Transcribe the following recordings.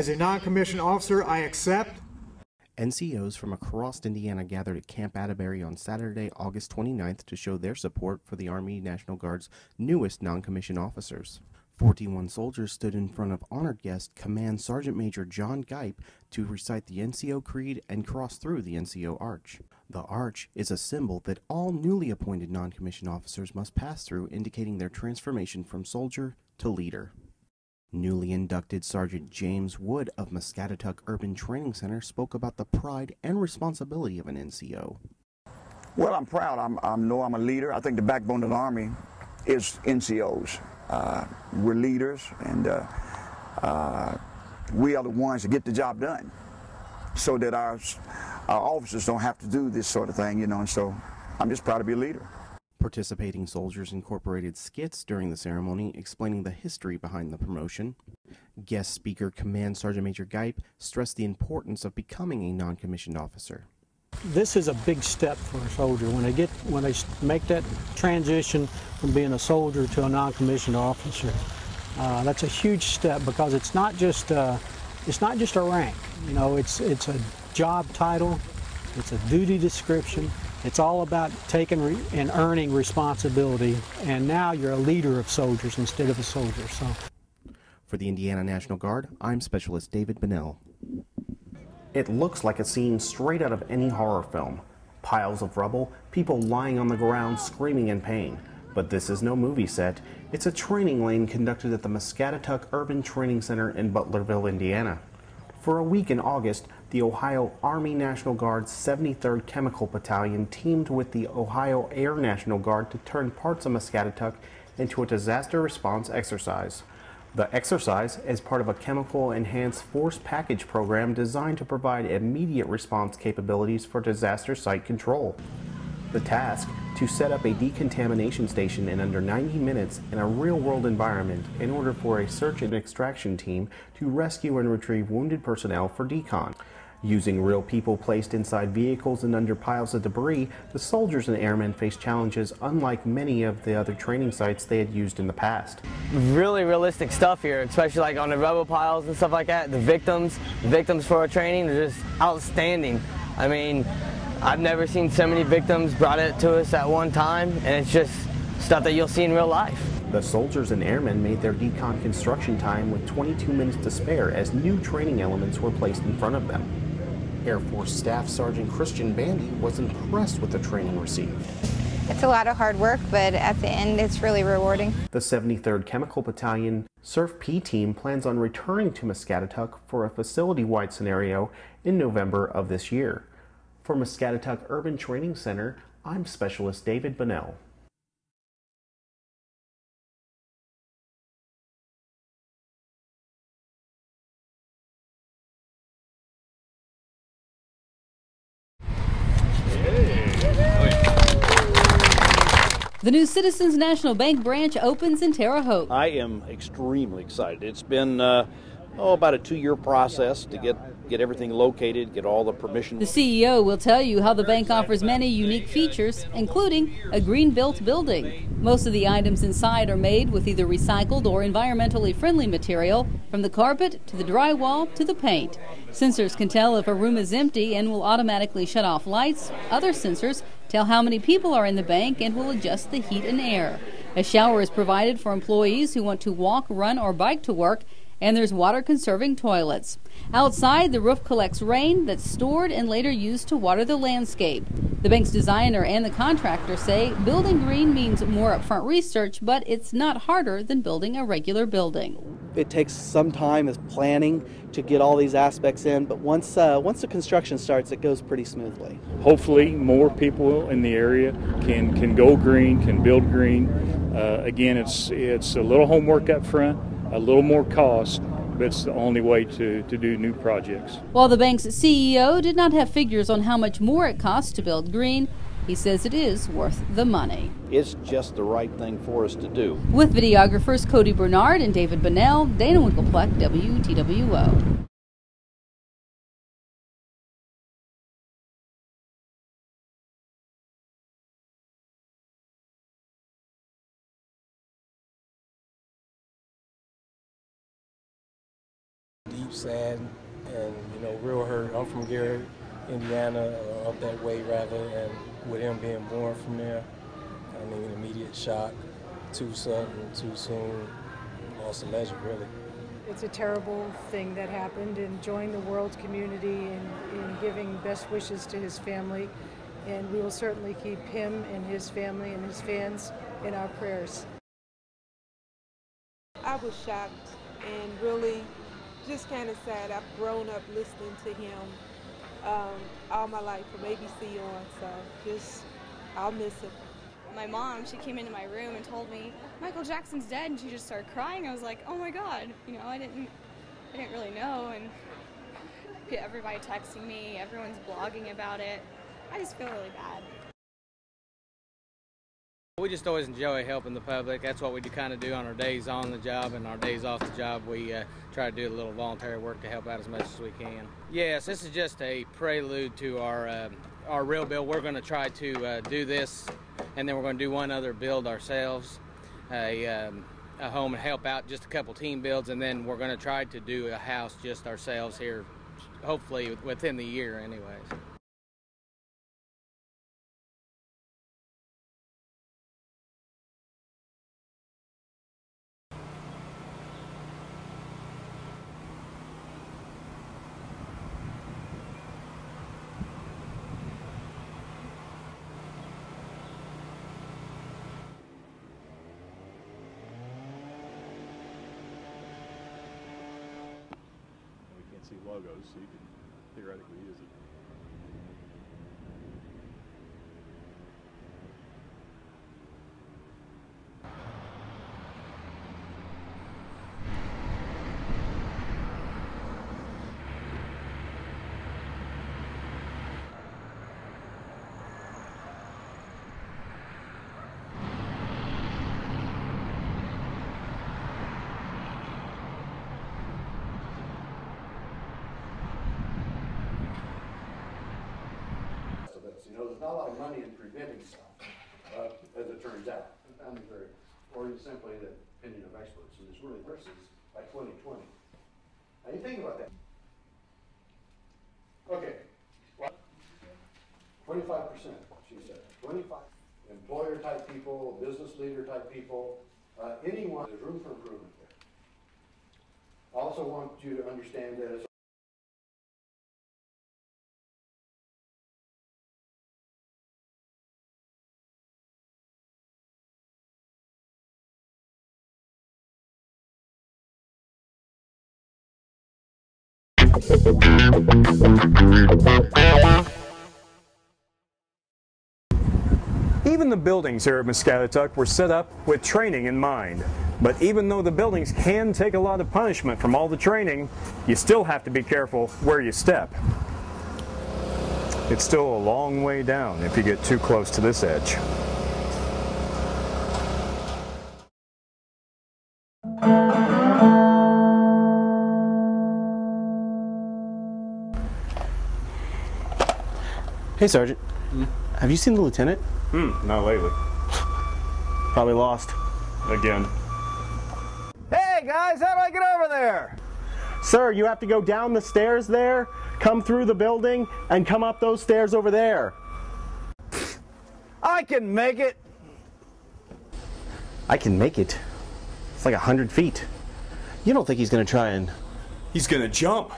As a non-commissioned officer, I accept. NCOs from across Indiana gathered at Camp Atterbury on Saturday, August 29th to show their support for the Army National Guard's newest non-commissioned officers. 41 soldiers stood in front of honored guest Command Sergeant Major John Gipe to recite the NCO Creed and cross through the NCO Arch. The Arch is a symbol that all newly appointed non-commissioned officers must pass through, indicating their transformation from soldier to leader. Newly inducted Sergeant James Wood of Muscatatuck Urban Training Center spoke about the pride and responsibility of an NCO. Well, I'm proud. I know I'm a leader. I think the backbone of the Army is NCOs. We're leaders, and we are the ones that get the job done, so that our officers don't have to do this sort of thing, you know. And so I'm just proud to be a leader. Participating soldiers incorporated skits during the ceremony explaining the history behind the promotion. Guest speaker Command Sergeant Major Gipe stressed the importance of becoming a non-commissioned officer. This is a big step for a soldier when they make that transition from being a soldier to a non-commissioned officer. That's a huge step, because it's not just a rank. You know, it's a job title, it's a duty description. It's all about taking and earning responsibility, and now you're a leader of soldiers instead of a soldier. So, for the Indiana National Guard, I'm Specialist David Bunnell. It looks like a scene straight out of any horror film. Piles of rubble, people lying on the ground screaming in pain. But this is no movie set. It's a training lane conducted at the Muscatatuck Urban Training Center in Butlerville, Indiana. For a week in August, the Ohio Army National Guard's 73rd Chemical Battalion teamed with the Ohio Air National Guard to turn parts of Muscatatuck into a disaster response exercise. The exercise is part of a chemical-enhanced force package program designed to provide immediate response capabilities for disaster site control. The task, to set up a decontamination station in under 90 minutes in a real-world environment in order for a search and extraction team to rescue and retrieve wounded personnel for decon. Using real people placed inside vehicles and under piles of debris, the soldiers and airmen faced challenges unlike many of the other training sites they had used in the past. Really realistic stuff here, especially like on the rubble piles and stuff like that. The victims for our training are just outstanding. I mean, I've never seen so many victims brought it to us at one time, and it's just stuff that you'll see in real life. The soldiers and airmen made their decon construction time with 22 minutes to spare as new training elements were placed in front of them. Air Force Staff Sergeant Christian Bandy was impressed with the training received. It's a lot of hard work, but at the end it's really rewarding. The 73rd Chemical Battalion Surf P team plans on returning to Muscatatuck for a facility-wide scenario in November of this year. For Muscatatuck Urban Training Center, I'm Specialist David Bunnell. The new Citizens National Bank branch opens in Terre Haute. I am extremely excited. It's been about a 2-year process to get everything located, get all the permissions. The CEO will tell you how the bank offers many unique features, including a green-built building. Most of the items inside are made with either recycled or environmentally friendly material, from the carpet to the drywall to the paint. Sensors can tell if a room is empty and will automatically shut off lights. Other sensors tell how many people are in the bank and will adjust the heat and air. A shower is provided for employees who want to walk, run, or bike to work, and there's water-conserving toilets. Outside, the roof collects rain that's stored and later used to water the landscape. The bank's designer and the contractor say building green means more upfront research, but it's not harder than building a regular building. It takes some time as planning to get all these aspects in, but once the construction starts, it goes pretty smoothly. Hopefully, more people in the area can go green, can build green. Again, it's a little homework up front, a little more cost, but it's the only way to do new projects. While the bank's CEO did not have figures on how much more it costs to build green, he says it is worth the money. It's just the right thing for us to do. With videographers Cody Bernard and David Bunnell, Dana Winklepleck, WTWO. sad, and real hurt. I'm from Gary, Indiana, up that way rather, and with him being born from there, I mean, immediate shock, too sudden, too soon, lost a legend, really. It's a terrible thing that happened, and join the world community in giving best wishes to his family, and we will certainly keep him and his family and his fans in our prayers. I was shocked and really just kind of sad. I've grown up listening to him all my life from ABC on, so just I'll miss him. My mom, she came into my room and told me Michael Jackson's dead, and she just started crying. I was like, oh my God, I didn't really know, and everybody texting me, everyone's blogging about it. I just feel really bad. We just always enjoy helping the public. That's what we kind of do on our days on the job and our days off the job. We try to do a little voluntary work to help out as much as we can. Yes, this is just a prelude to our real build. We're going to try to do this, and then we're going to do one other build ourselves, a home, and help out just a couple team builds, and then we're going to try to do a house just ourselves here, hopefully within the year anyways. See logos, so you can theoretically use it. There's not a lot of money in preventing stuff, as it turns out. I mean, or simply the opinion of experts, and it's really versus by 2020. Now you think about that. Okay, 25%, she said. 25 employer type people, business leader type people, anyone. There's room for improvement there. I also want you to understand that it's Even the buildings here at Muscatatuck were set up with training in mind. But even though the buildings can take a lot of punishment from all the training, you still have to be careful where you step. It's still a long way down if you get too close to this edge. Hey, Sergeant. Have you seen the lieutenant? Not lately. Probably lost. Again. Hey, guys, how do I get over there? Sir, you have to go down the stairs there, come through the building, and come up those stairs over there. I can make it. I can make it. It's like 100 feet. You don't think he's going to try and... He's going to jump.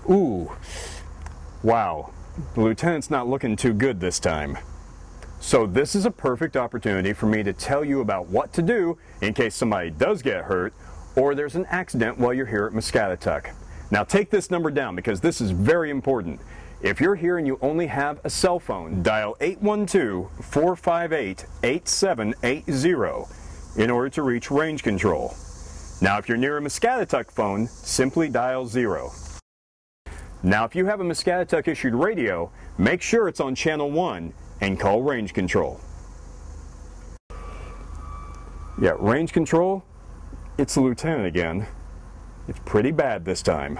Ooh, wow, the lieutenant's not looking too good this time. So this is a perfect opportunity for me to tell you about what to do in case somebody does get hurt or there's an accident while you're here at Muscatatuck. Now take this number down because this is very important. If you're here and you only have a cell phone, dial 812-458-8780. in order to reach range control. Now if you're near a Muscatatuck phone, simply dial 0. Now if you have a Muscatatuck issued radio, make sure it's on channel 1 and call range control. Yeah, range control, it's the lieutenant again. It's pretty bad this time.